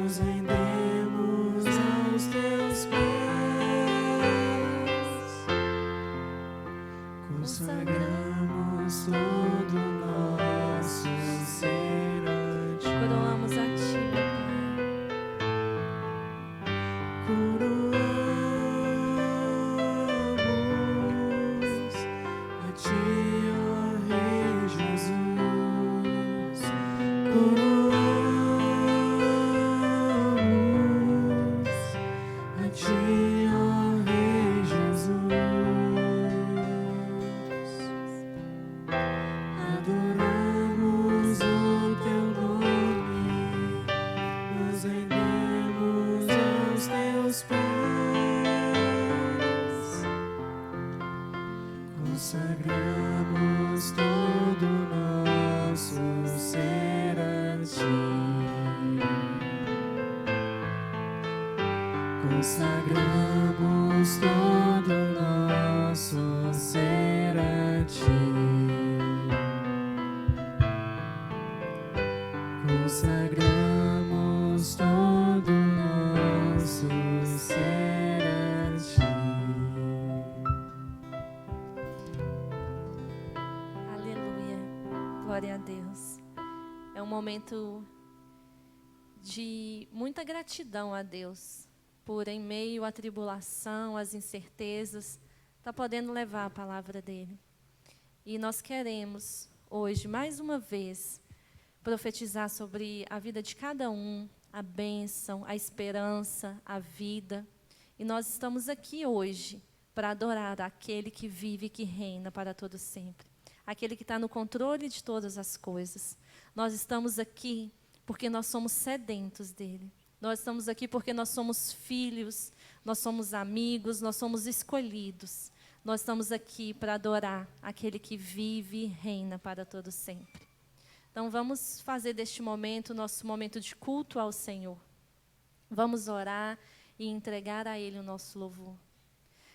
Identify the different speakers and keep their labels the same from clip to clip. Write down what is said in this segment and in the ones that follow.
Speaker 1: nos rendemos aos teus pés, consagramos todo o nosso ser a ti.
Speaker 2: Coroamos a ti, meu Pai.
Speaker 1: Coroamos a ti, ó Rei Jesus. Coroamos a ti, ó Rei Jesus. Adoramos o teu nome, nos rendemos aos teus pés, consagramos todo o nosso ser a ti. Consagramos todo o nosso ser a ti. Consagramos todo o nosso ser a ti.
Speaker 2: Aleluia. Glória a Deus. É um momento de muita gratidão a Deus por, em meio à tribulação, às incertezas, estar podendo levar a palavra dele. E nós queremos, hoje, mais uma vez, profetizar sobre a vida de cada um, a bênção, a esperança, a vida. E nós estamos aqui hoje para adorar aquele que vive e que reina para todo sempre. Aquele que está no controle de todas as coisas. Nós estamos aqui porque nós somos sedentos dele. Nós estamos aqui porque nós somos filhos, nós somos amigos, nós somos escolhidos. Nós estamos aqui para adorar aquele que vive e reina para todo sempre. Então vamos fazer deste momento nosso momento de culto ao Senhor. Vamos orar e entregar a Ele o nosso louvor.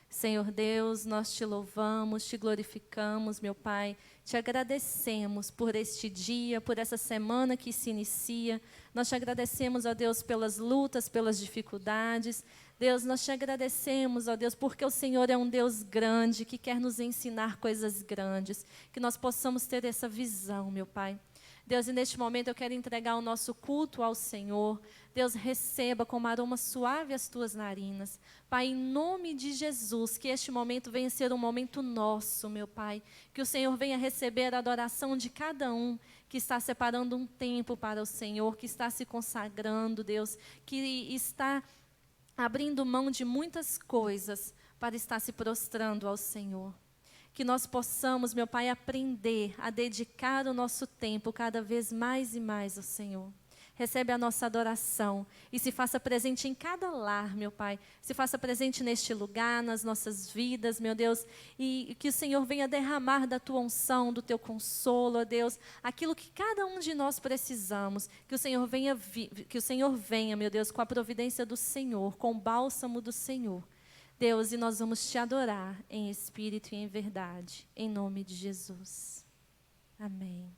Speaker 2: Senhor Deus, nós te louvamos, te glorificamos, meu Pai. Te agradecemos por este dia, por essa semana que se inicia. Nós te agradecemos, ó Deus, pelas lutas, pelas dificuldades. Deus, nós te agradecemos, ó Deus, porque o Senhor é um Deus grande, que quer nos ensinar coisas grandes. Que nós possamos ter essa visão, meu Pai. Deus, e neste momento eu quero entregar o nosso culto ao Senhor. Deus, receba como aroma suave as tuas narinas. Pai, em nome de Jesus, que este momento venha ser um momento nosso, meu Pai. Que o Senhor venha receber a adoração de cada um que está separando um tempo para o Senhor, que está se consagrando, Deus, que está abrindo mão de muitas coisas para estar se prostrando ao Senhor. Que nós possamos, meu Pai, aprender a dedicar o nosso tempo cada vez mais e mais ao Senhor. Recebe a nossa adoração e se faça presente em cada lar, meu Pai. Se faça presente neste lugar, nas nossas vidas, meu Deus. E que o Senhor venha derramar da tua unção, do teu consolo, ó Deus, aquilo que cada um de nós precisamos. Que o Senhor venha, meu Deus, com a providência do Senhor, com o bálsamo do Senhor. Deus, e nós vamos te adorar em espírito e em verdade, em nome de Jesus. Amém.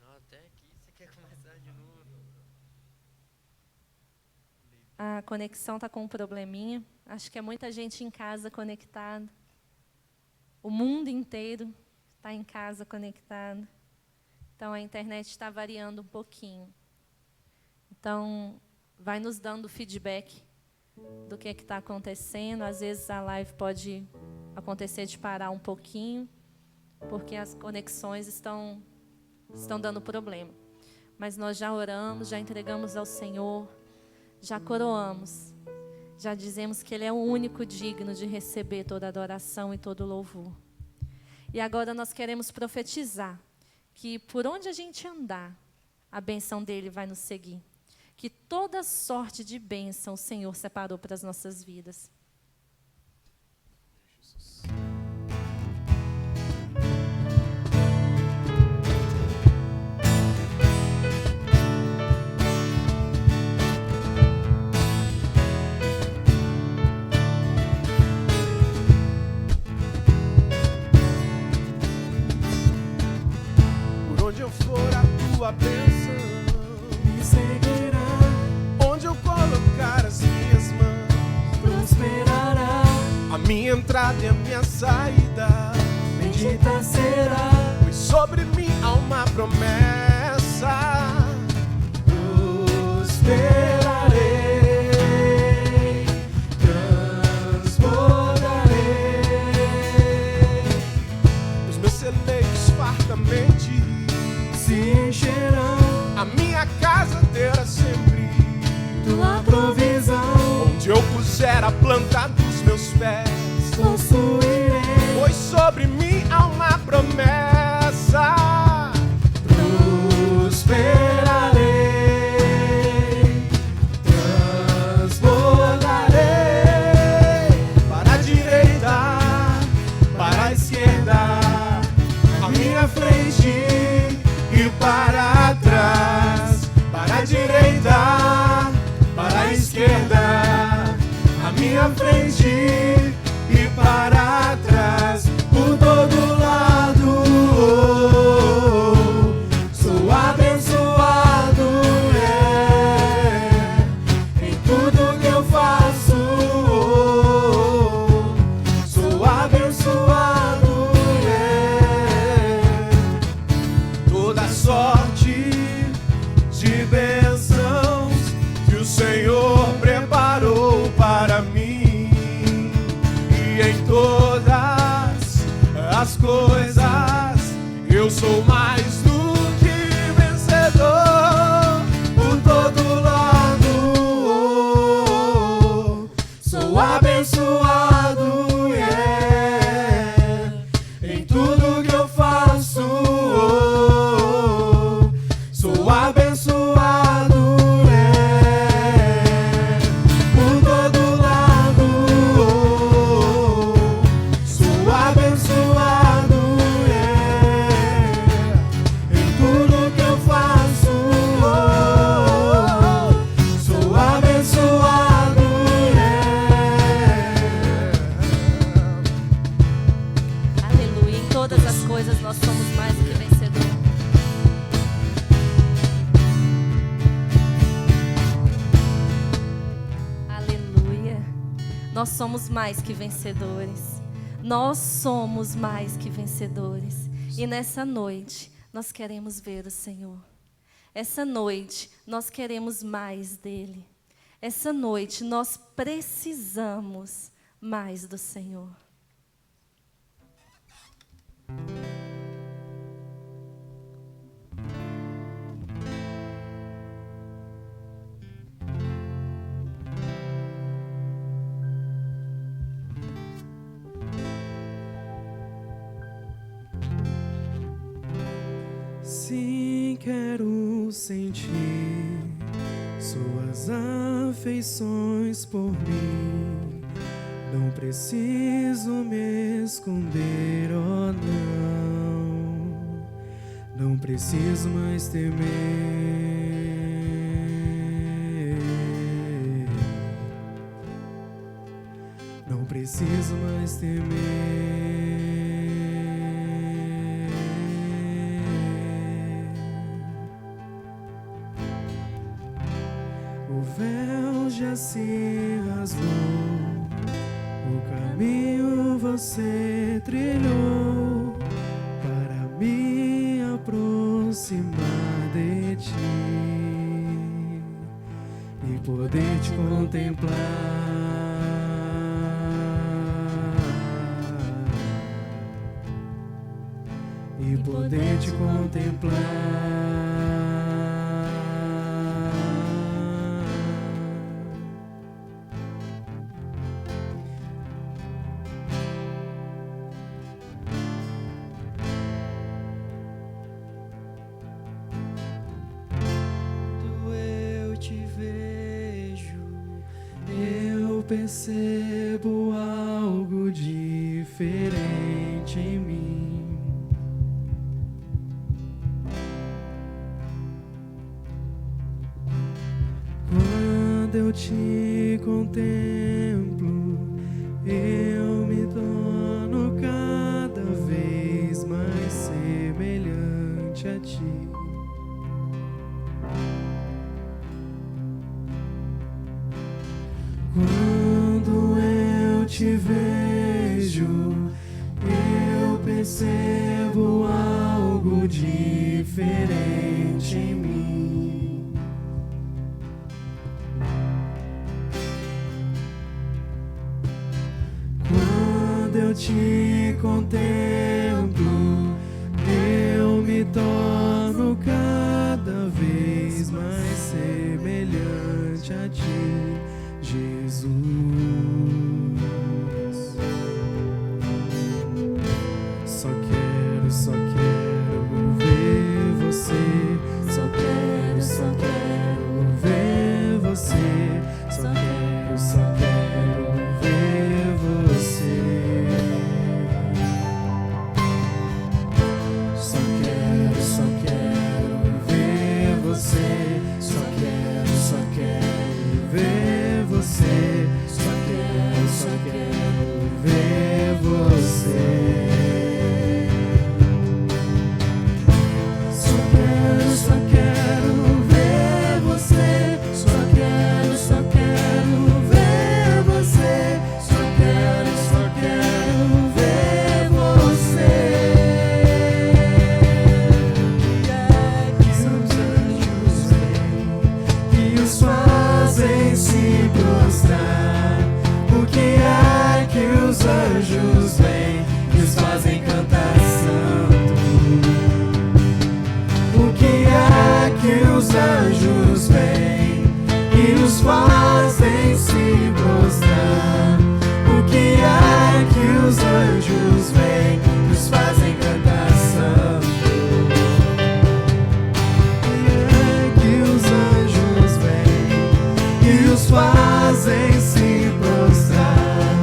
Speaker 3: Não, até aqui você quer começar de novo.
Speaker 2: A conexão está com um probleminha. Acho que é muita gente em casa conectada. O mundo inteiro está em casa conectado. Então, a internet está variando um pouquinho. Então, vai nos dando feedback do que está acontecendo. Às vezes, a live pode acontecer de parar um pouquinho, porque as conexões estão dando problema. Mas nós já oramos, já entregamos ao Senhor, já coroamos, já dizemos que Ele é o único digno de receber toda adoração e todo louvor. E agora nós queremos profetizar que por onde a gente andar, a bênção dEle vai nos seguir. Que toda sorte de bênção o Senhor separou para as nossas vidas.
Speaker 4: minha entrada e a minha saída.
Speaker 1: Bendita será.
Speaker 4: Pois sobre mim há uma promessa.
Speaker 1: Prosperarei, transbordarei.
Speaker 4: Os meus celeiros fartamente
Speaker 1: Se encherão
Speaker 4: a minha casa terá sempre
Speaker 1: tua provisão.
Speaker 4: onde eu puser a planta dos meus pés.
Speaker 1: Possuirei,
Speaker 4: Pois sobre mim há uma promessa.
Speaker 1: prosperarei, transbordarei.
Speaker 4: Para a direita, para a esquerda, à minha frente e para trás. Para a direita, para a esquerda, à minha frente e para trás.
Speaker 1: Por todo lado, sou abençoado, em tudo que eu faço, sou abençoado,
Speaker 4: Toda sorte de bênçãos que o Senhor preparou para mim, e em todas as coisas eu sou mais do que vencedor.
Speaker 1: por todo lado, sou abençoado, em tudo que eu faço, sou abençoado, por todo lado, sou abençoado, em tudo que eu faço, sou abençoado,
Speaker 2: Aleluia. Em todas as coisas nós somos mais do que vencedores. Aleluia. Nós somos mais que vencedores. Nós somos mais que vencedores. E nessa noite nós queremos ver o Senhor. Essa noite nós queremos mais dele. Essa noite nós precisamos mais do Senhor.
Speaker 1: Sim, quero sentir suas afeições por mim. Não preciso me esconder, oh não. Não preciso mais temer. Não preciso mais temer. O véu já se rasgou, o caminho você trilhou para me aproximar de ti e poder te contemplar. E poder te contemplar. Quando eu te vejo, eu percebo algo diferente em mim. Quando eu te contemplo, eu me torno cada vez mais semelhante a ti. Quando eu te vejo, vejo, eu percebo algo diferente em mim. Quando eu te contemplo, eu me torno cada vez mais semelhante a ti, Jesus. Só quero ver você. Só quero ver você. Só quero ver você. Só quero ver você. Só quero ver você. Só quero ver você. Só quero ver você. Só quero ver você. Só quero ver você. Que os anjos vêm e os fazem se prostrar. O que é que os anjos vêm e os fazem cantar santo? O que é que os anjos vêm e os fazem se prostrar? O que é que os anjos vêm e os fazem cantar santo? O que é que os anjos vêm e os fazem se prostrar?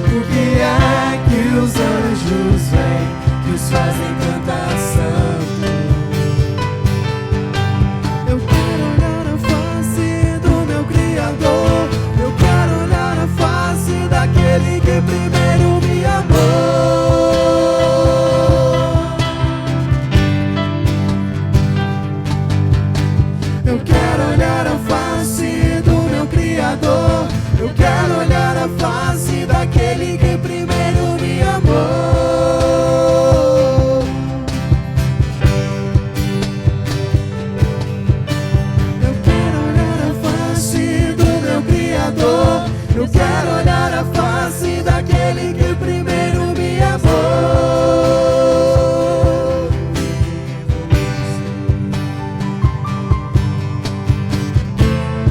Speaker 1: O que é que os anjos vêm e os fazem cantar santo? Eu quero olhar a face do meu Criador. Eu quero olhar a face daquele que primeiro me amou. Eu quero olhar a face do meu Criador. Eu quero olhar a face daquele que primeiro me amou. Eu quero olhar a face do meu Criador. Eu quero olhar a face daquele que primeiro me amou.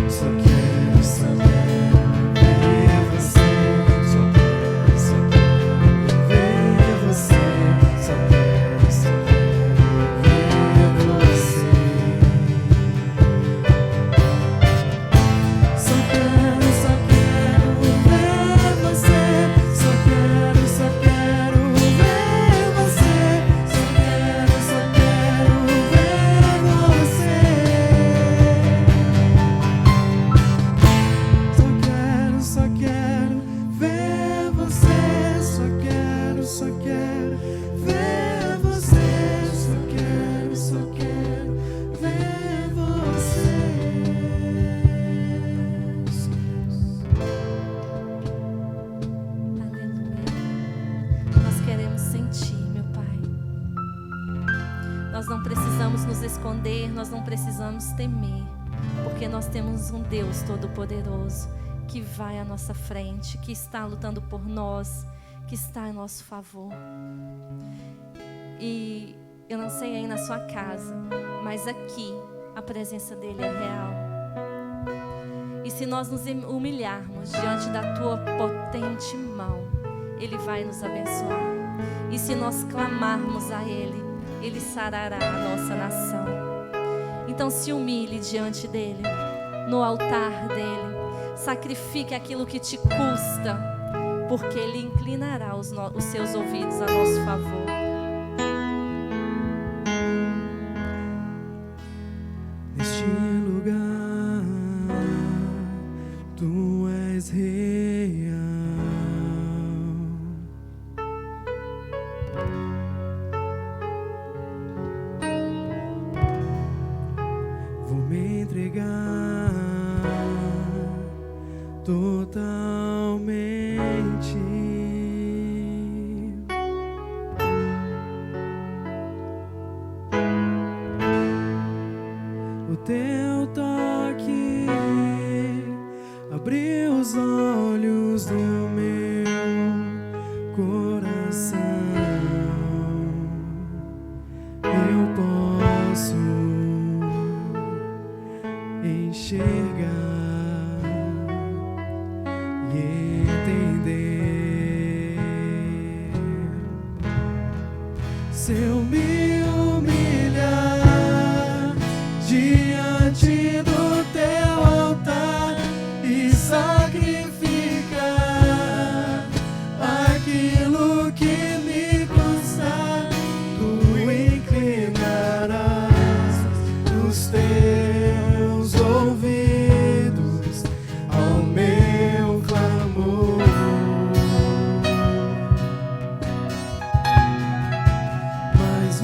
Speaker 1: Só quero ver você. Só quero ver você. Só quero ver você. Só quero ver você. Só quero ver você. Só quero ver você. Só quero ver você. Só quero ver você. Só quero ver você.
Speaker 2: Aleluia. Nós queremos sentir, meu Pai. Nós não precisamos nos esconder, nós não precisamos temer, porque nós temos um Deus Todo-Poderoso que vai à nossa frente, que está lutando por nós, que está a nosso favor. E eu não sei aí na sua casa, mas aqui a presença dele é real. E se nós nos humilharmos diante da tua potente mão, ele vai nos abençoar. E se nós clamarmos a ele, ele sarará a nossa nação. Então se humilhe diante dele, no altar dele. Sacrifique aquilo que te custa, porque ele inclinará os seus ouvidos a nosso favor.
Speaker 1: Neste lugar, tu és real. Vou me entregar totalmente. teu toque abriu os olhos do meu coração. Eu posso enxergar e entender. Se eu me humilhar diante do teu altar e sacrificar aquilo que me custar, tu inclinarás os teus ouvidos ao meu clamor. Mas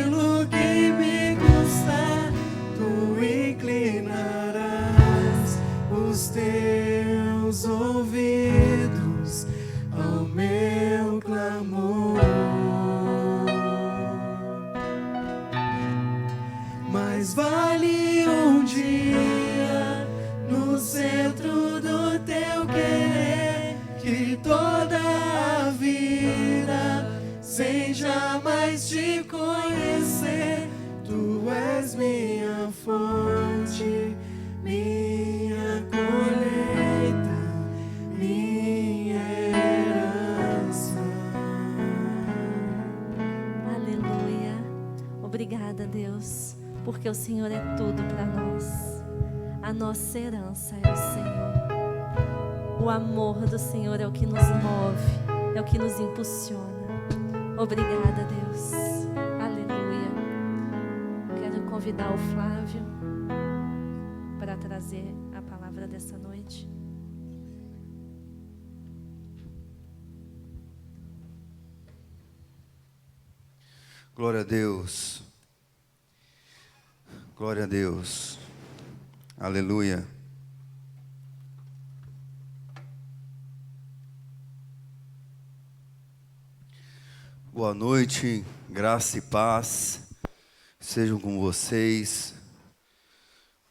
Speaker 1: pelo que me custar, tu inclinarás os teus ouvidos ao meu clamor. Mais vale um dia no centro do teu querer que toda a vida sem jamais te conhecer. Tu és minha fonte, minha colheita, minha herança.
Speaker 2: Aleluia. Obrigada, Deus, porque o Senhor é tudo para nós. A nossa herança é o Senhor. O amor do Senhor é o que nos move, é o que nos impulsiona. Obrigada, Deus. Aleluia. Quero convidar o Flávio para trazer a palavra dessa noite.
Speaker 5: Glória a Deus. Glória a Deus. Aleluia. Boa noite, graça e paz sejam com vocês.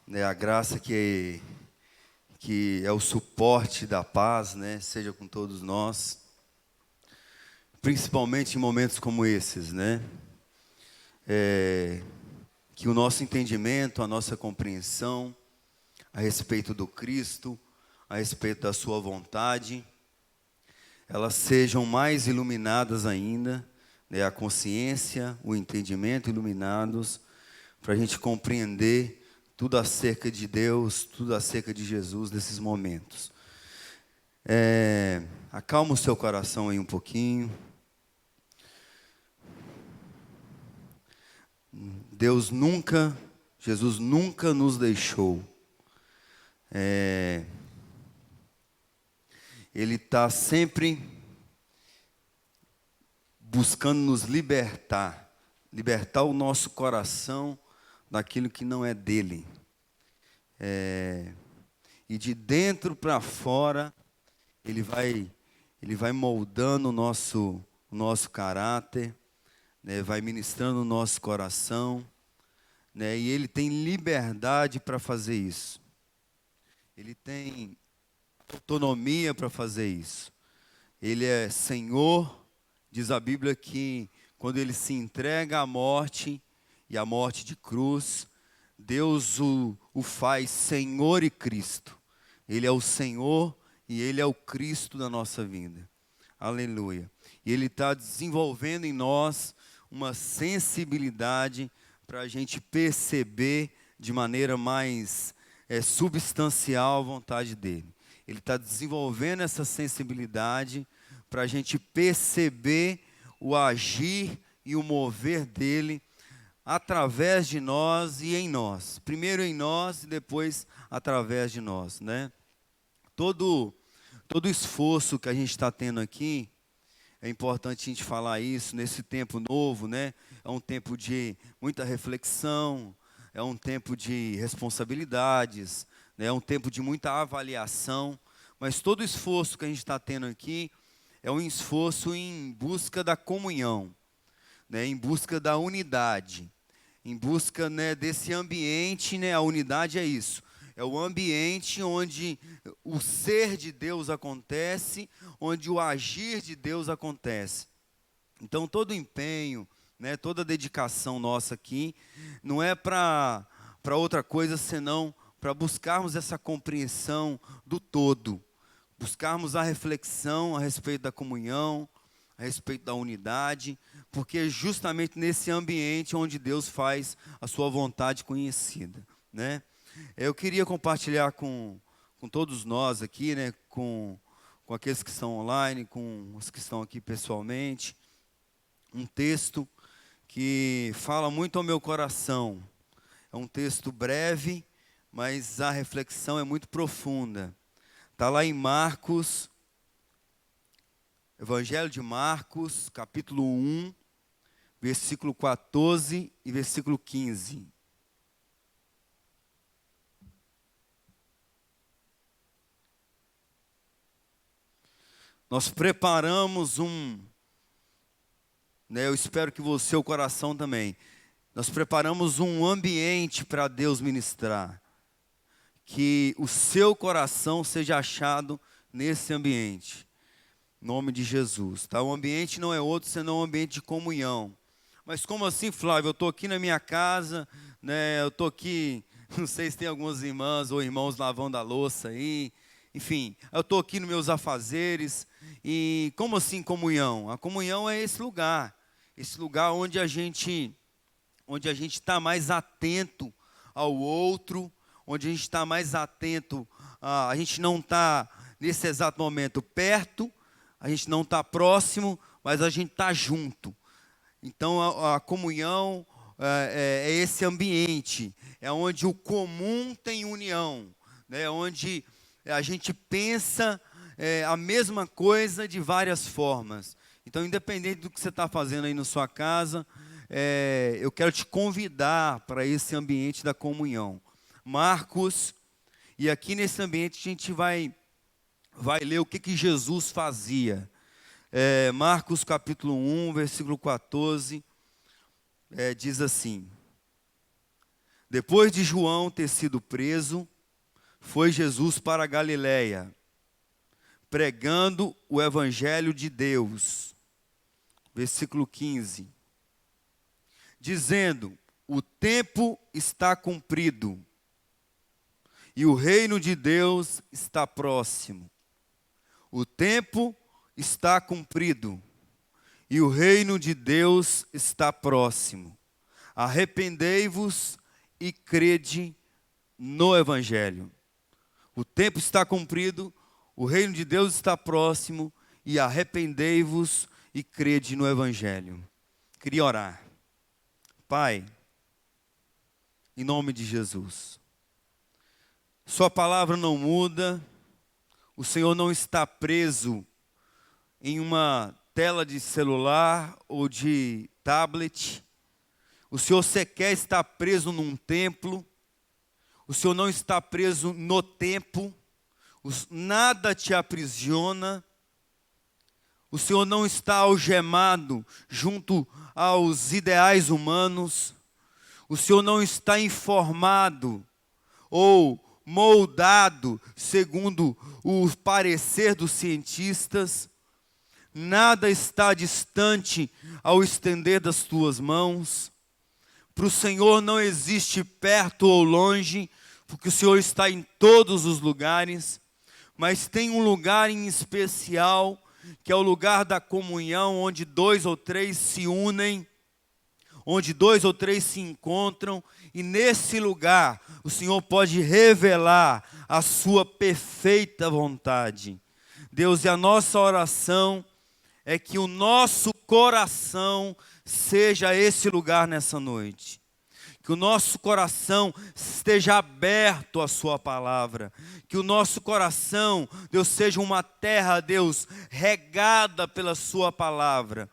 Speaker 5: A graça que é o suporte da paz, né, seja com todos nós, principalmente em momentos como esses, né? Que o nosso entendimento, a nossa compreensão a respeito do Cristo, a respeito da sua vontade, elas sejam mais iluminadas ainda, né, a consciência, o entendimento iluminados, para a gente compreender tudo acerca de Deus, tudo acerca de Jesus nesses momentos. Acalma o seu coração aí um pouquinho. Jesus nunca nos deixou. Ele está sempre buscando nos libertar o nosso coração daquilo que não é dele. E de dentro para fora, ele vai moldando o nosso caráter, né, vai ministrando o nosso coração, né, e ele tem liberdade para fazer isso. Ele tem autonomia para fazer isso. Ele é Senhor, diz a Bíblia que quando ele se entrega à morte, e à morte de cruz, Deus o faz Senhor e Cristo. Ele é o Senhor e Ele é o Cristo da nossa vida. Aleluia. E Ele está desenvolvendo em nós uma sensibilidade para a gente perceber de maneira mais substancial a vontade dEle. Ele está desenvolvendo essa sensibilidade para a gente perceber o agir e o mover dEle através de nós e em nós. Primeiro em nós e depois através de nós, né? Todo esforço que a gente está tendo aqui, é importante a gente falar isso nesse tempo novo, né? É um tempo de muita reflexão, é um tempo de responsabilidades, né? É um tempo de muita avaliação, mas todo esforço que a gente está tendo aqui é um esforço em busca da comunhão, né? Em busca da unidade, em busca, né, desse ambiente, né? A unidade é isso. É o ambiente onde o ser de Deus acontece, onde o agir de Deus acontece. Então, todo empenho, né, toda dedicação nossa aqui, não é para outra coisa senão para buscarmos essa compreensão do todo, buscarmos a reflexão a respeito da comunhão, a respeito da unidade, porque é justamente nesse ambiente onde Deus faz a sua vontade conhecida, né? Eu queria compartilhar com todos nós aqui, né, com aqueles que estão online, com os que estão aqui pessoalmente, um texto que fala muito ao meu coração. É um texto breve, mas a reflexão é muito profunda. Está lá em Marcos, Evangelho de Marcos, capítulo 1, versículo 14 e versículo 15. Nós preparamos eu espero que você, o coração também, nós preparamos um ambiente para Deus ministrar. Que o seu coração seja achado nesse ambiente. Em nome de Jesus. Tá? O ambiente não é outro senão um ambiente de comunhão. Mas como assim, Flávio? Eu estou aqui na minha casa, né? Eu estou aqui, não sei se tem algumas irmãs ou irmãos lavando a louça aí. Enfim, eu estou aqui nos meus afazeres. E como assim comunhão? A comunhão é esse lugar onde a gente está mais atento ao outro, onde a gente está mais atento, a gente não está nesse exato momento perto, a gente não está próximo, mas a gente está junto. Então a comunhão é esse ambiente, é onde o comum tem união, né? Onde a gente pensa a mesma coisa de várias formas. Então, independente do que você está fazendo aí na sua casa, eu quero te convidar para esse ambiente da comunhão. Marcos, e aqui nesse ambiente a gente vai ler o que Jesus fazia. Marcos capítulo 1, versículo 14, diz assim: Depois de João ter sido preso, foi Jesus para a Galiléia, pregando o evangelho de Deus. Versículo 15. Dizendo: o tempo está cumprido, e o reino de Deus está próximo. O tempo está cumprido, e o reino de Deus está próximo. Arrependei-vos e crede no Evangelho. O tempo está cumprido, o reino de Deus está próximo, e arrependei-vos e crede no Evangelho. Queria orar. Pai, em nome de Jesus, Sua palavra não muda, o Senhor não está preso em uma tela de celular ou de tablet, o Senhor sequer está preso num templo, o Senhor não está preso no tempo, nada te aprisiona, o Senhor não está algemado junto aos ideais humanos, o Senhor não está informado ou moldado segundo o parecer dos cientistas, nada está distante ao estender das tuas mãos. Para o Senhor não existe perto ou longe, porque o Senhor está em todos os lugares, mas tem um lugar em especial, que é o lugar da comunhão, onde 2 ou 3 se unem, onde 2 ou 3 se encontram, e nesse lugar o Senhor pode revelar a sua perfeita vontade. Deus, e a nossa oração é que o nosso coração seja esse lugar nessa noite. Que o nosso coração esteja aberto à sua palavra. Que o nosso coração, Deus, seja uma terra, Deus, regada pela sua palavra.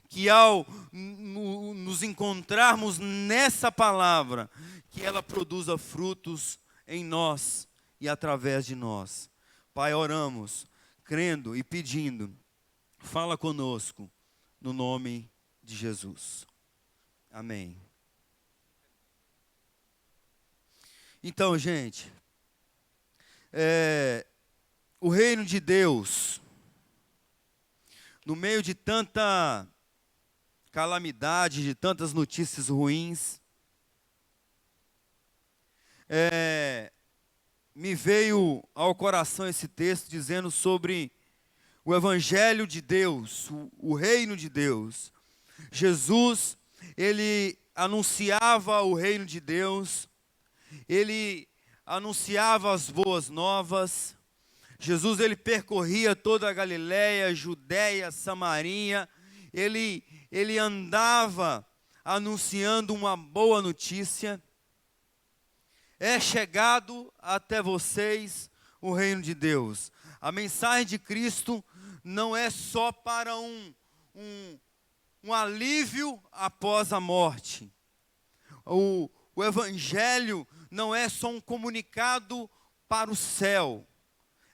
Speaker 5: Que ao nos encontrarmos nessa palavra, que ela produza frutos em nós e através de nós. Pai, oramos, crendo e pedindo, fala conosco, no nome de Jesus. Amém. Então, gente, o reino de Deus, no meio de tanta calamidade, de tantas notícias ruins, me veio ao coração esse texto dizendo sobre o Evangelho de Deus, o reino de Deus. Jesus, ele anunciava o reino de Deus, ele anunciava as boas novas. Jesus, ele percorria toda a Galiléia, Judéia, Samaria, ele andava anunciando uma boa notícia. É chegado até vocês o reino de Deus. A mensagem de Cristo não é só para um um alívio após a morte. O Evangelho não é só um comunicado para o céu.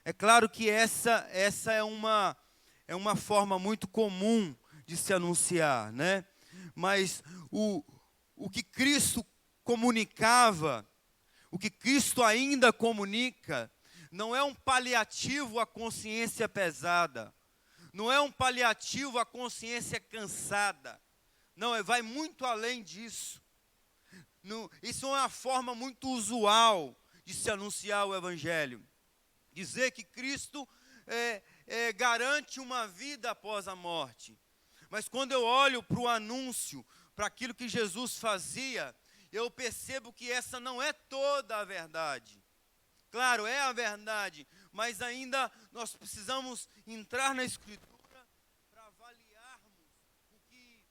Speaker 5: É claro que essa é uma forma muito comum de se anunciar, né? Mas o que Cristo comunicava, o que Cristo ainda comunica, não é um paliativo à consciência pesada, não é um paliativo à consciência cansada, não, vai muito além disso. Isso é uma forma muito usual de se anunciar o Evangelho, dizer que Cristo garante uma vida após a morte. Mas quando eu olho para o anúncio, para aquilo que Jesus fazia, eu percebo que essa não é toda a verdade. Claro, é a verdade, mas ainda nós precisamos entrar na Escritura para avaliarmos o que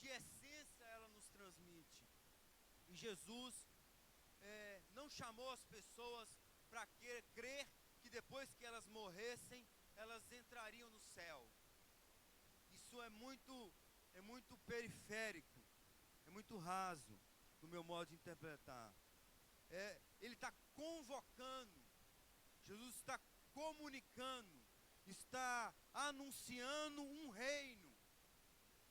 Speaker 5: de essência ela nos transmite. E Jesus não chamou as pessoas para crer que depois que elas morressem, elas entrariam no céu. Isso é muito periférico, é muito raso no meu modo de interpretar. Ele está convocando, Jesus está comunicando, está anunciando um reino.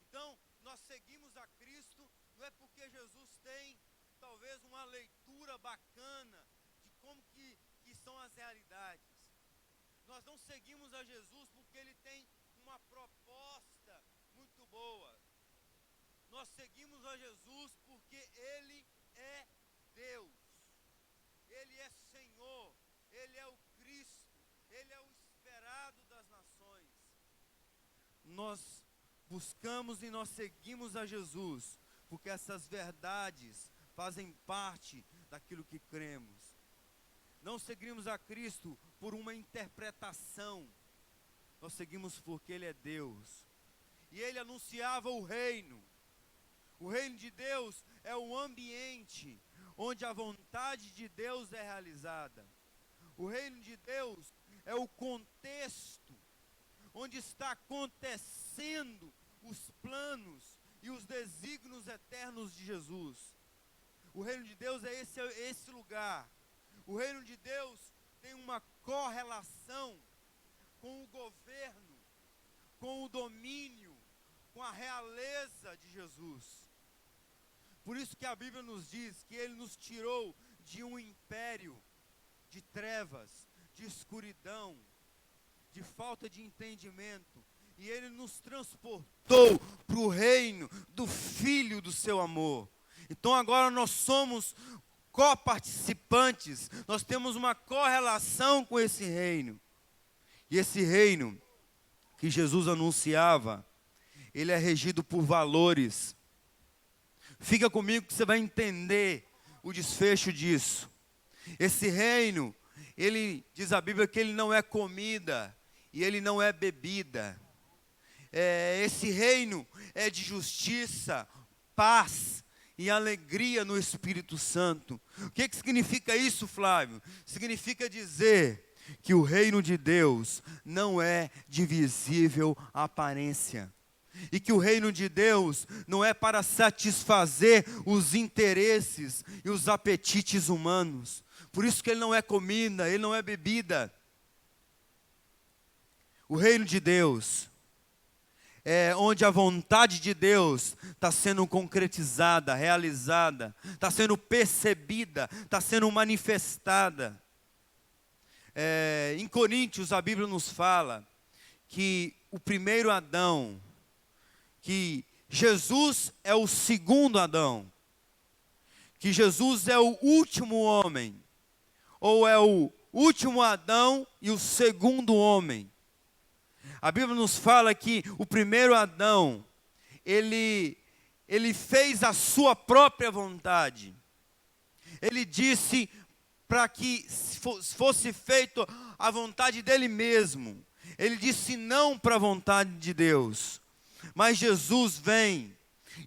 Speaker 5: Então, nós seguimos a Cristo, não é porque Jesus tem talvez uma leitura bacana de como que são as realidades. Nós não seguimos a Jesus porque Ele tem uma proposta muito boa. Nós seguimos a Jesus porque Ele é Deus. Ele é Senhor. Ele é o Cristo. Ele é o esperado das nações. Nós buscamos e nós seguimos a Jesus porque essas verdades fazem parte daquilo que cremos. Não seguimos a Cristo por uma interpretação. Nós seguimos porque Ele é Deus. E Ele anunciava o reino. O reino de Deus é o ambiente onde a vontade de Deus é realizada. O reino de Deus é o contexto onde está acontecendo os planos e os desígnios eternos de Jesus. O reino de Deus é esse lugar. O reino de Deus tem uma correlação com o governo, com o domínio, com a realeza de Jesus. Por isso que a Bíblia nos diz que Ele nos tirou de um império de trevas, de escuridão, de falta de entendimento, e Ele nos transportou para o reino do Filho do seu amor. Então agora nós somos coparticipantes, nós temos uma correlação com esse reino. E esse reino que Jesus anunciava, ele é regido por valores. Fica comigo que você vai entender o desfecho disso. Esse reino, ele diz a Bíblia que ele não é comida e ele não é bebida. Esse reino é de justiça, paz e alegria no Espírito Santo. O que significa isso, Flávio? Significa dizer que o reino de Deus não é de visível aparência. E que o reino de Deus não é para satisfazer os interesses e os apetites humanos. Por isso que ele não é comida, ele não é bebida. O reino de Deus é onde a vontade de Deus está sendo concretizada, realizada, está sendo percebida, está sendo manifestada. Em Coríntios a Bíblia nos fala que o primeiro Adão, que Jesus é o segundo Adão, que Jesus é o último homem, ou é o último Adão e o segundo homem. A Bíblia nos fala que o primeiro Adão, ele fez a sua própria vontade. Ele disse para que fosse feita a vontade dele mesmo. Ele disse não para a vontade de Deus. Mas Jesus vem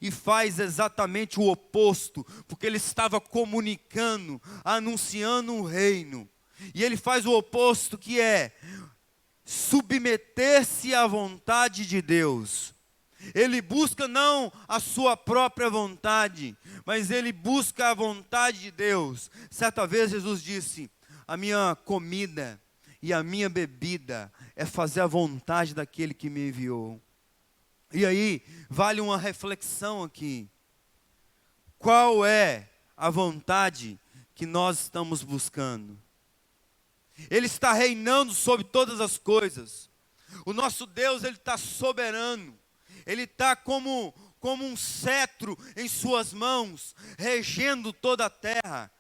Speaker 5: e faz exatamente o oposto, porque ele estava comunicando, anunciando o reino. E ele faz o oposto, que é submeter-se à vontade de Deus. Ele busca não a sua própria vontade, mas ele busca a vontade de Deus. Certa vez Jesus disse: a minha comida e a minha bebida é fazer a vontade daquele que me enviou. E aí, vale uma reflexão aqui. Qual é a vontade que nós estamos buscando? Ele está reinando sobre todas as coisas. O nosso Deus, Ele está soberano. Ele está como um cetro em suas mãos, regendo toda a terra.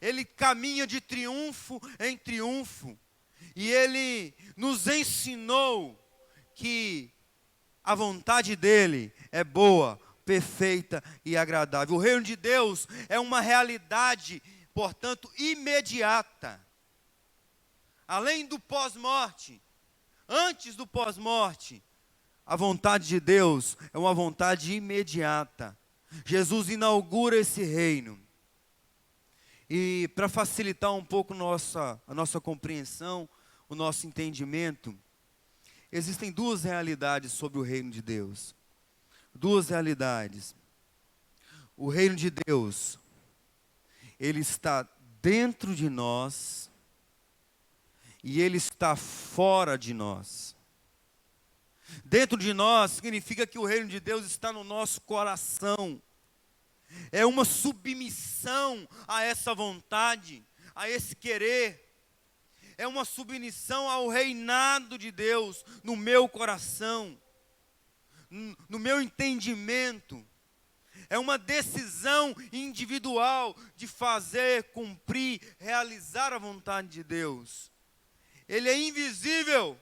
Speaker 5: Ele caminha de triunfo em triunfo. E Ele nos ensinou que a vontade dEle é boa, perfeita e agradável. O reino de Deus é uma realidade, portanto, imediata. Além do pós-morte, antes do pós-morte, a vontade de Deus é uma vontade imediata. Jesus inaugura esse reino. E para facilitar um pouco a nossa compreensão, o nosso entendimento, existem duas realidades sobre o reino de Deus. Duas realidades. O reino de Deus, ele está dentro de nós e ele está fora de nós. Dentro de nós significa que o reino de Deus está no nosso coração. É uma submissão a essa vontade, a esse querer. É uma submissão ao reinado de Deus no meu coração, no meu entendimento. É uma decisão individual de fazer, cumprir, realizar a vontade de Deus. Ele é invisível,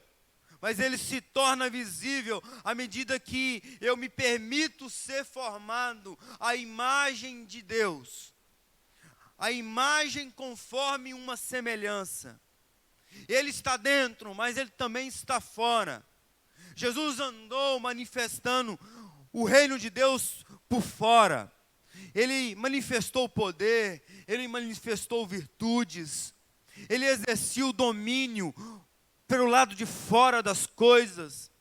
Speaker 5: mas ele se torna visível à medida que eu me permito ser formado à imagem de Deus. A imagem conforme uma semelhança. Ele está dentro, mas ele também está fora. Jesus andou manifestando o reino de Deus por fora. Ele manifestou poder, ele manifestou virtudes, ele exercia o domínio pelo lado de fora das coisas.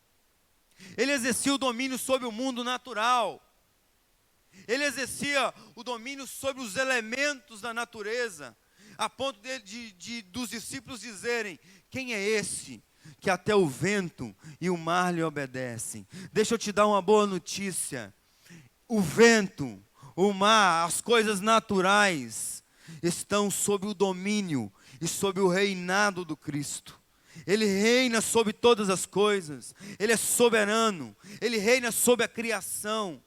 Speaker 5: Ele exercia o domínio sobre o mundo natural. Ele exercia o domínio sobre os elementos da natureza, a ponto dos discípulos dizerem: quem é esse que até o vento e o mar lhe obedecem? Deixa eu te dar uma boa notícia. O vento, o mar, as coisas naturais estão sob o domínio e sob o reinado do Cristo. Ele reina sobre todas as coisas. Ele é soberano. Ele reina sobre a criação.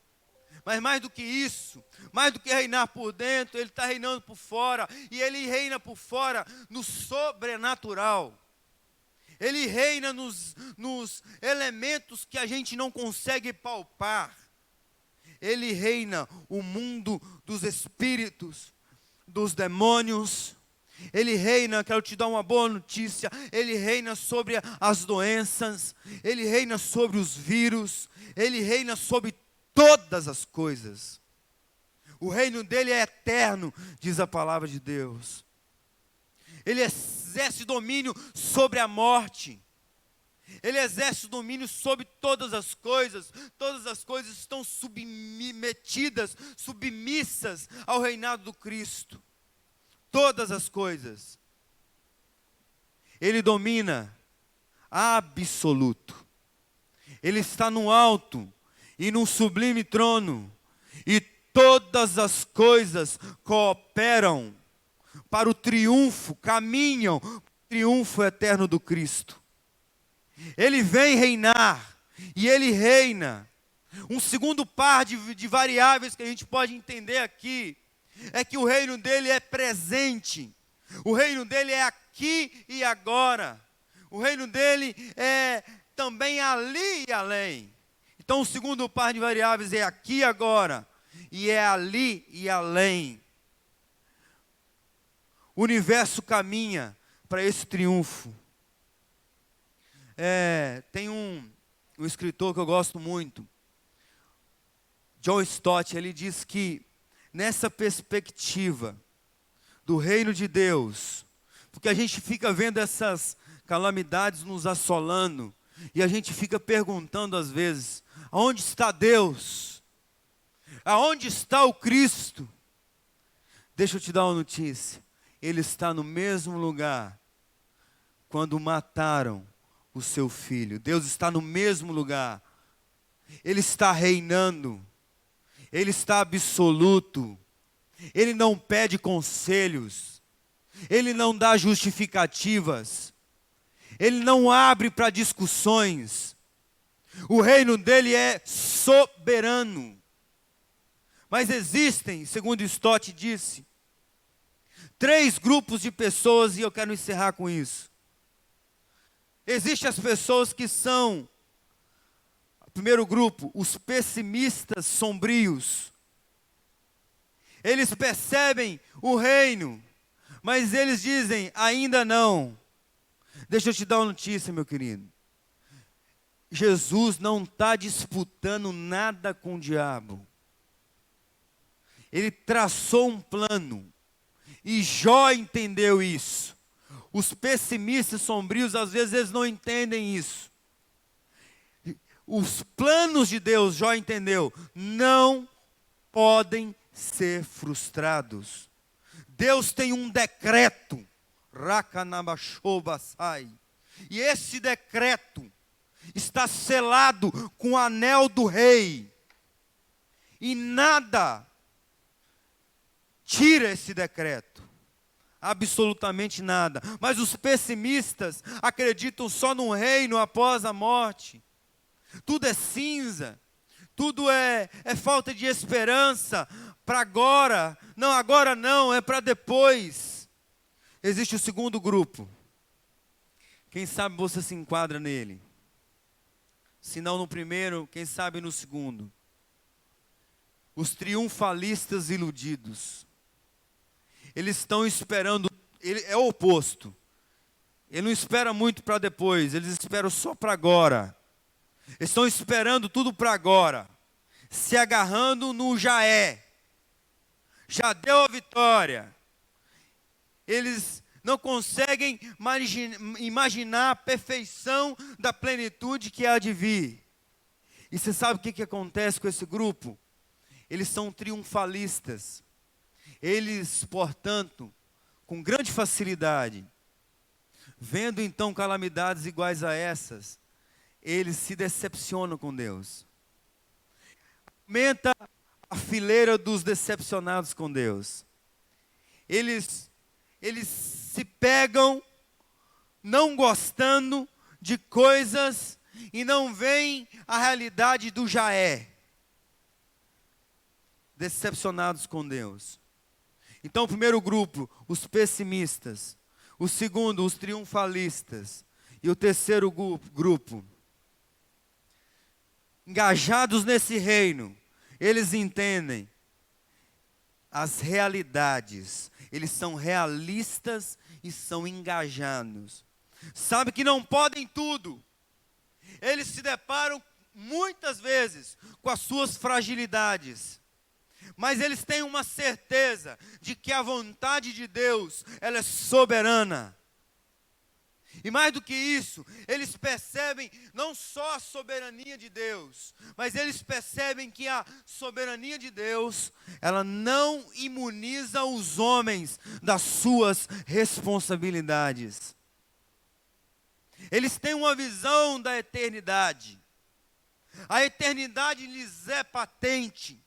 Speaker 5: Mas mais do que isso, mais do que reinar por dentro, Ele está reinando por fora. E Ele reina por fora no sobrenatural. Ele reina nos elementos que a gente não consegue palpar. Ele reina o mundo dos espíritos, dos demônios. Ele reina, quero te dar uma boa notícia, Ele reina sobre as doenças, Ele reina sobre os vírus, Ele reina sobre todas as coisas. O reino dele é eterno, diz a palavra de Deus. Ele exerce domínio sobre a morte. Ele exerce domínio sobre todas as coisas estão submetidas, submissas ao reinado do Cristo. Todas as coisas. Ele domina absoluto. Ele está no alto e num sublime trono. E todas as coisas cooperam para o triunfo, caminham para o triunfo eterno do Cristo. Ele vem reinar e Ele reina. Um segundo par de variáveis que a gente pode entender aqui é que o reino dele é presente. O reino dele é aqui e agora. O reino dele é também ali e além. Então o segundo par de variáveis é aqui e agora. E é ali e além. O universo caminha para esse triunfo. Tem um escritor que eu gosto muito, John Stott. Ele diz que nessa perspectiva do reino de Deus, porque a gente fica vendo essas calamidades nos assolando, E a gente fica perguntando às vezes, aonde está Deus? Aonde está o Cristo? Deixa eu te dar uma notícia. Ele está no mesmo lugar quando mataram o seu filho. Deus está no mesmo lugar. Ele está reinando. Ele está absoluto. Ele não pede conselhos. Ele não dá justificativas. Ele não abre para discussões. O reino dele é soberano. Mas existem, segundo Stott disse, 3 grupos de pessoas, e eu quero encerrar com isso. Existem as pessoas que são, primeiro grupo, os pessimistas sombrios. Eles percebem o reino, mas eles dizem, ainda não. Deixa eu te dar uma notícia, meu querido. Jesus não está disputando nada com o diabo. Ele traçou um plano. E Jó entendeu isso. Os pessimistas sombrios, às vezes, eles não entendem isso. Os planos de Deus, Jó entendeu, não podem ser frustrados. Deus tem um decreto. Rakanabashobasai. E esse decreto está selado com o anel do rei. E nada tira esse decreto. Absolutamente nada. Mas os pessimistas acreditam só no reino após a morte. Tudo é cinza. Tudo é falta de esperança para agora. Não, agora não, é para depois. Existe o segundo grupo. Quem sabe você se enquadra nele. Se não no primeiro, quem sabe no segundo. Os triunfalistas iludidos. Eles estão esperando, ele é o oposto. Ele não espera muito para depois, eles esperam só para agora. Eles estão esperando tudo para agora. Se agarrando no já é. Já deu a vitória. Eles não conseguem imaginar a perfeição da plenitude que há de vir. E você sabe o que acontece com esse grupo? Eles são triunfalistas. Eles, portanto, com grande facilidade, vendo então calamidades iguais a essas, eles se decepcionam com Deus. Aumenta a fileira dos decepcionados com Deus. Eles se pegam não gostando de coisas e não veem a realidade do já é. Decepcionados com Deus. Então, o primeiro grupo, os pessimistas. O segundo, os triunfalistas. E o terceiro grupo, engajados nesse reino, eles entendem as realidades. Eles são realistas e são engajados. Sabe que não podem tudo. Eles se deparam muitas vezes com as suas fragilidades. Mas eles têm uma certeza de que a vontade de Deus, ela é soberana. E mais do que isso, eles percebem não só a soberania de Deus, mas eles percebem que a soberania de Deus, ela não imuniza os homens das suas responsabilidades. Eles têm uma visão da eternidade. A eternidade lhes é patente.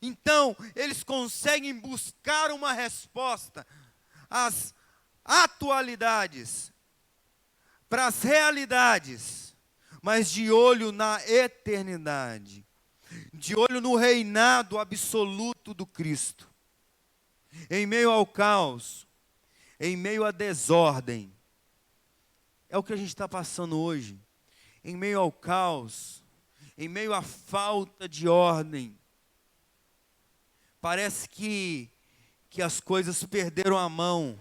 Speaker 5: Então, eles conseguem buscar uma resposta às atualidades, para as realidades, mas de olho na eternidade, de olho no reinado absoluto do Cristo. Em meio ao caos, em meio à desordem, é o que a gente está passando hoje. Em meio ao caos, em meio à falta de ordem, parece que as coisas perderam a mão,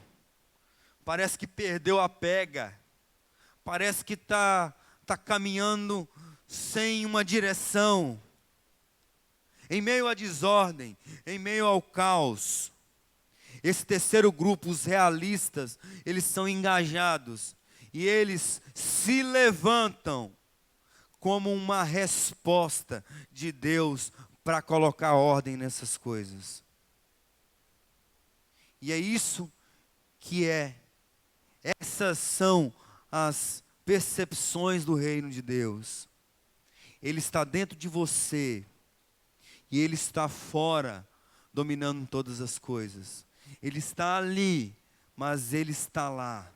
Speaker 5: parece que perdeu a pega, parece que tá caminhando sem uma direção. Em meio à desordem, em meio ao caos, esse terceiro grupo, os realistas, eles são engajados E eles se levantam como uma resposta de Deus para colocar ordem nessas coisas. E é isso que essas são as percepções do reino de Deus. Ele está dentro de você e ele está fora, dominando todas as coisas. Ele está ali, mas ele está lá.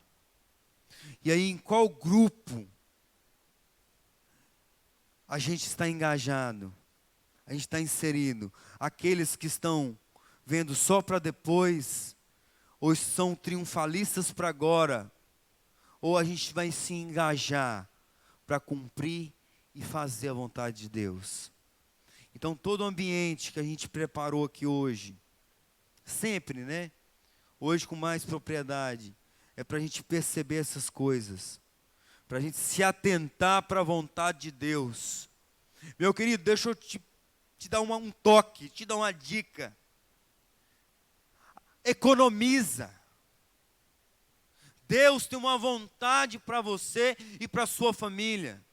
Speaker 5: E aí, em qual grupo a gente está engajado? A gente está inserido? Aqueles que estão vendo só para depois, ou são triunfalistas para agora, ou a gente vai se engajar para cumprir e fazer a vontade de Deus. Então, todo o ambiente que a gente preparou aqui hoje, sempre, né? Hoje com mais propriedade, é para a gente perceber essas coisas, para a gente se atentar para a vontade de Deus. Meu querido, deixa eu te dar um toque, te dar uma dica. Economiza. Deus tem uma vontade para você e para a sua família.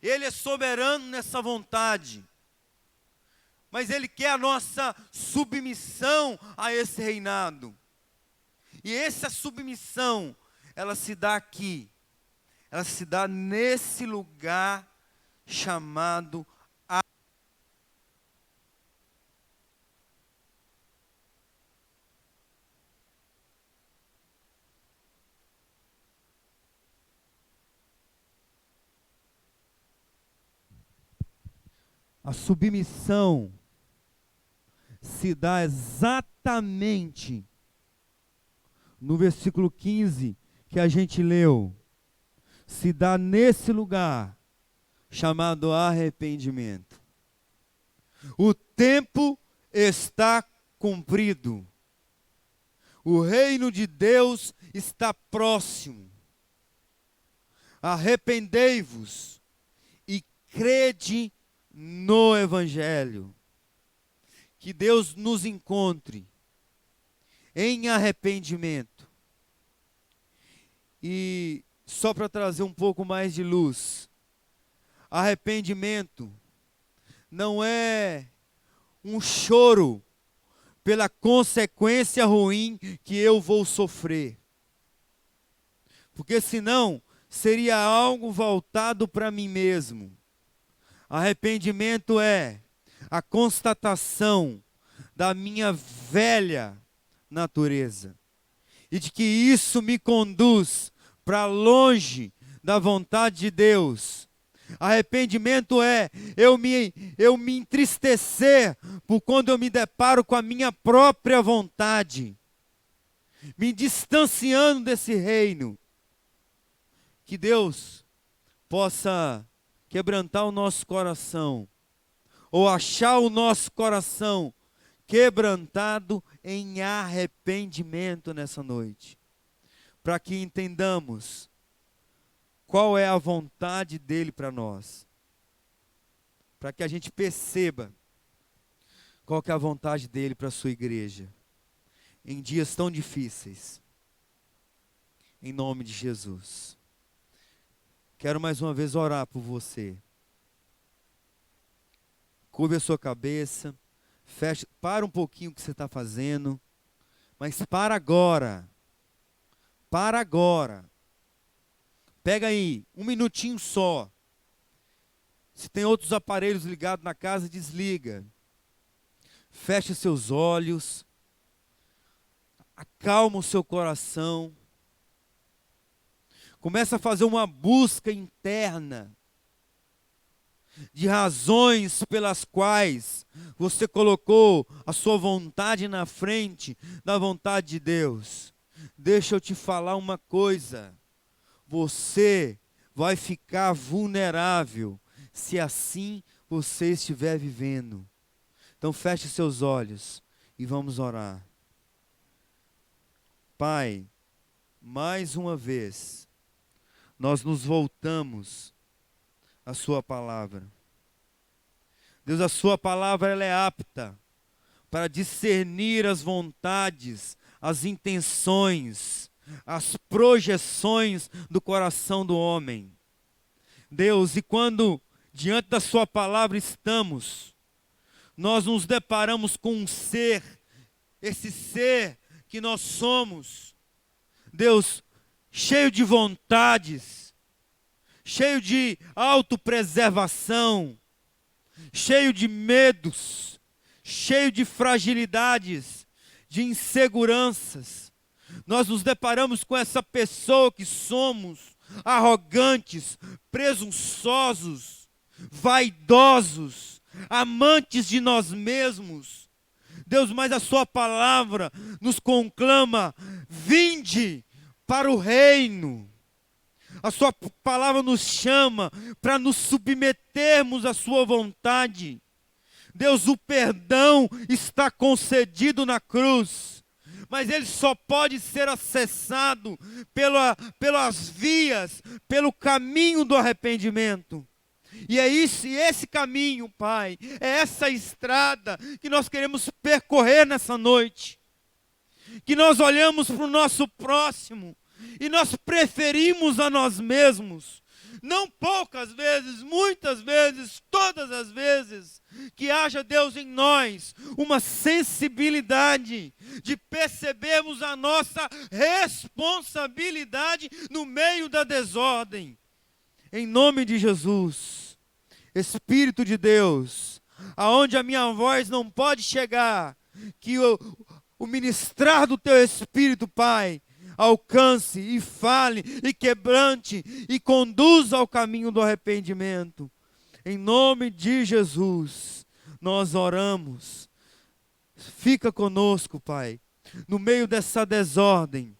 Speaker 5: Ele é soberano nessa vontade. Mas Ele quer a nossa submissão a esse reinado. E essa submissão, ela se dá aqui. Ela se dá nesse lugar chamado a submissão se dá exatamente no versículo 15 que a gente leu. Se dá nesse lugar chamado arrependimento. O tempo está cumprido. O reino de Deus está próximo. Arrependei-vos e crede no Evangelho. Que Deus nos encontre em arrependimento. E só para trazer um pouco mais de luz, arrependimento não é um choro pela consequência ruim que eu vou sofrer. Porque senão seria algo voltado para mim mesmo. Arrependimento é a constatação da minha velha natureza. E de que isso me conduz para longe da vontade de Deus. Arrependimento é eu me entristecer por quando eu me deparo com a minha própria vontade. Me distanciando desse reino. Que Deus possa quebrantar o nosso coração, ou achar o nosso coração quebrantado em arrependimento nessa noite, para que entendamos qual é a vontade dele para nós, para que a gente perceba qual que é a vontade dele para a sua igreja, em dias tão difíceis, em nome de Jesus. Quero mais uma vez orar por você. Curve a sua cabeça, fecha, para um pouquinho o que você está fazendo, mas para agora. Para agora. Pega aí, um minutinho só. Se tem outros aparelhos ligados na casa, desliga. Feche seus olhos. Acalma o seu coração. Começa a fazer uma busca interna de razões pelas quais você colocou a sua vontade na frente da vontade de Deus. Deixa eu te falar uma coisa. Você vai ficar vulnerável se assim você estiver vivendo. Então feche seus olhos e vamos orar. Pai, mais uma vez, nós nos voltamos à sua palavra. Deus, a sua palavra ela é apta para discernir as vontades, as intenções as projeções do coração do homem. Deus, e quando diante da sua palavra estamos, nós nos deparamos com um ser, esse ser que nós somos, Deus, cheio de vontades, cheio de autopreservação, cheio de medos, cheio de fragilidades, de inseguranças. Nós nos deparamos com essa pessoa que somos arrogantes, presunçosos, vaidosos, amantes de nós mesmos. Deus, mas a sua palavra nos conclama: vinde para o reino. A sua palavra nos chama para nos submetermos à sua vontade. Deus, o perdão está concedido na cruz, mas ele só pode ser acessado pelas vias, pelo caminho do arrependimento. E é isso, e esse caminho, Pai, é essa estrada que nós queremos percorrer nessa noite. Que nós olhamos para o nosso próximo e nós preferimos a nós mesmos. Não poucas vezes, muitas vezes, todas as vezes, que haja, Deus, em nós uma sensibilidade de percebermos a nossa responsabilidade no meio da desordem. Em nome de Jesus, Espírito de Deus, aonde a minha voz não pode chegar, que o ministrar do Teu Espírito, Pai, alcance e fale e quebrante e conduza ao caminho do arrependimento. Em nome de Jesus, nós oramos. Fica conosco, Pai, no meio dessa desordem.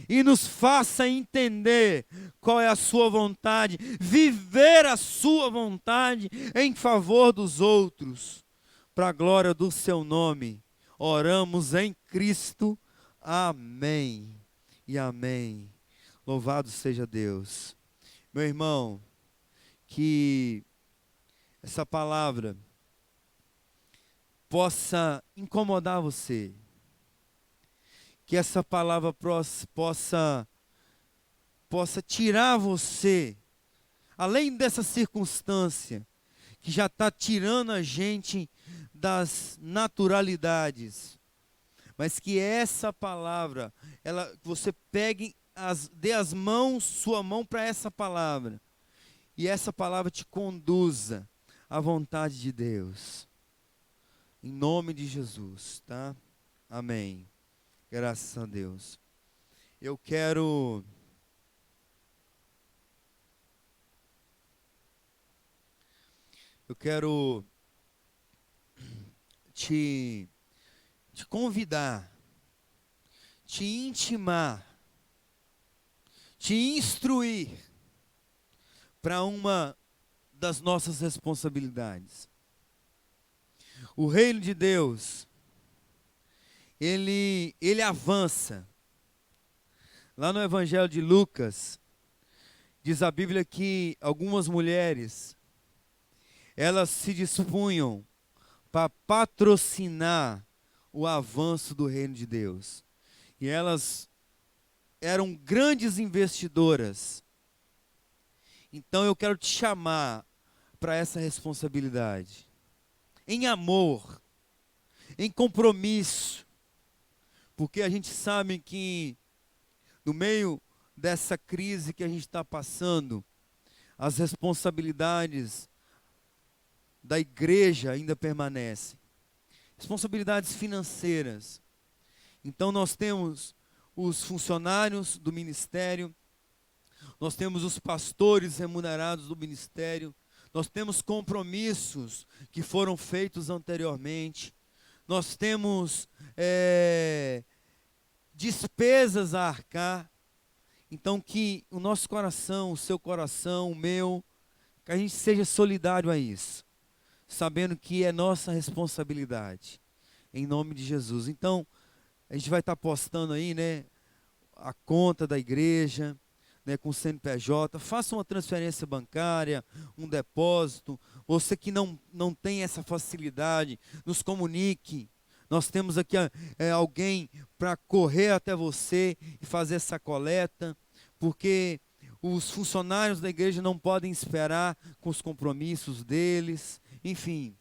Speaker 5: E nos faça entender qual é a sua vontade, viver a sua vontade em favor dos outros, para a glória do seu nome. Oramos em Cristo. Amém e amém. Louvado seja Deus. Meu irmão, que essa palavra possa incomodar você. Que essa palavra possa tirar você, além dessa circunstância, que já está tirando a gente das naturalidades, mas que essa palavra, você pegue, dê sua mão para essa palavra, e essa palavra te conduza à vontade de Deus. Em nome de Jesus, tá? Amém. Graças a Deus. Eu quero te convidar, te intimar, te instruir para uma das nossas responsabilidades. O reino de Deus, ele avança. Lá no Evangelho de Lucas, diz a Bíblia que algumas mulheres, elas se dispunham para patrocinar o avanço do reino de Deus. E elas eram grandes investidoras. Então eu quero te chamar para essa responsabilidade. Em amor, em compromisso. Porque a gente sabe que no meio dessa crise que a gente está passando, as responsabilidades da igreja ainda permanecem. Responsabilidades financeiras. Então nós temos os funcionários do ministério, nós temos os pastores remunerados do ministério, nós temos compromissos que foram feitos anteriormente, nós temos despesas a arcar. Então que o nosso coração, o seu coração, o meu, que a gente seja solidário a isso, sabendo que é nossa responsabilidade, em nome de Jesus. Então, a gente vai estar postando aí, né, a conta da igreja, né, com o CNPJ, faça uma transferência bancária, um depósito. Você que não tem essa facilidade, nos comunique Nós temos aqui alguém para correr até você e fazer essa coleta, porque os funcionários da igreja não podem esperar com os compromissos deles. Enfim,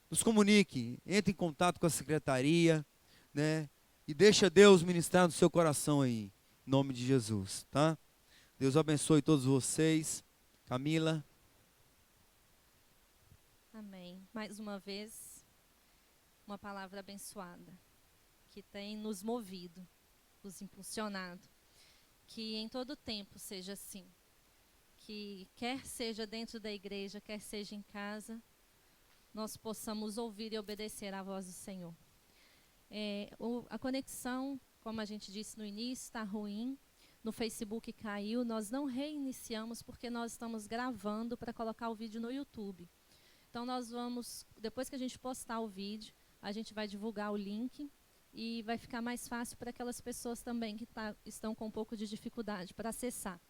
Speaker 5: nos comunique, entre em contato com a secretaria, né? E deixa Deus ministrar no seu coração aí, em nome de Jesus, tá? Deus abençoe todos vocês. Camila.
Speaker 2: Amém. Mais uma vez, uma palavra abençoada, que tem nos movido, nos impulsionado. Que em todo tempo seja assim. Que quer seja dentro da igreja, quer seja em casa, nós possamos ouvir e obedecer à voz do Senhor. A conexão, como a gente disse no início, está ruim. No Facebook caiu, nós não reiniciamos porque nós estamos gravando para colocar o vídeo no YouTube. Então nós vamos, depois que a gente postar o vídeo, a gente vai divulgar o link e vai ficar mais fácil para aquelas pessoas também que estão com um pouco de dificuldade para acessar,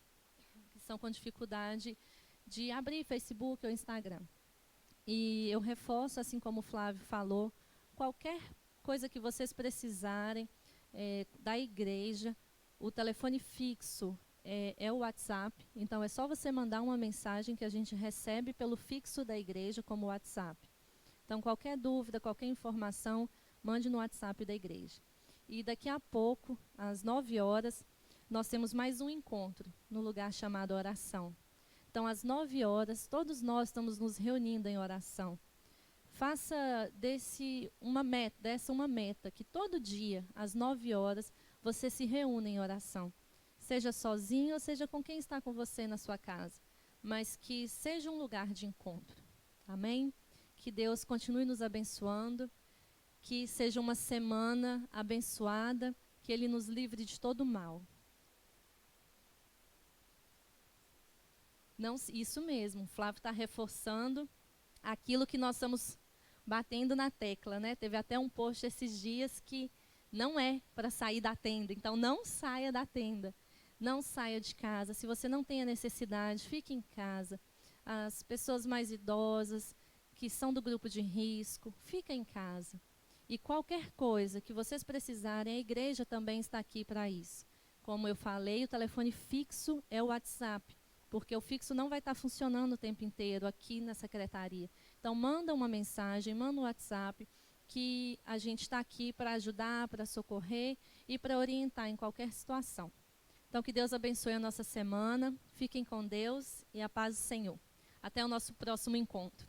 Speaker 2: que estão com dificuldade de abrir Facebook ou Instagram. E eu reforço, assim como o Flávio falou, qualquer coisa que vocês precisarem da igreja, o telefone fixo é o WhatsApp, então é só você mandar uma mensagem que a gente recebe pelo fixo da igreja como WhatsApp. Então qualquer dúvida, qualquer informação, mande no WhatsApp da igreja. E daqui a pouco, às 9 horas, nós temos mais um encontro no lugar chamado oração. Então às 9 horas, todos nós estamos nos reunindo em oração. Faça dessa uma meta, que todo dia, às 9 horas, você se reúne em oração. Seja sozinho ou seja com quem está com você na sua casa. Mas que seja um lugar de encontro. Amém? Que Deus continue nos abençoando. Que seja uma semana abençoada. Que Ele nos livre de todo mal. Não, isso mesmo, o Flávio está reforçando aquilo que nós estamos batendo na tecla, né? Teve até um post esses dias que não é para sair da tenda. Então, não saia da tenda. Não saia de casa. Se você não tem a necessidade, fique em casa. As pessoas mais idosas, que são do grupo de risco, fiquem em casa. E qualquer coisa que vocês precisarem, a igreja também está aqui para isso. Como eu falei, o telefone fixo é o WhatsApp, porque o fixo não vai estar funcionando o tempo inteiro aqui na secretaria. Então, manda uma mensagem, manda um WhatsApp, que a gente está aqui para ajudar, para socorrer e para orientar em qualquer situação. Então, que Deus abençoe a nossa semana. Fiquem com Deus e a paz do Senhor. Até o nosso próximo encontro.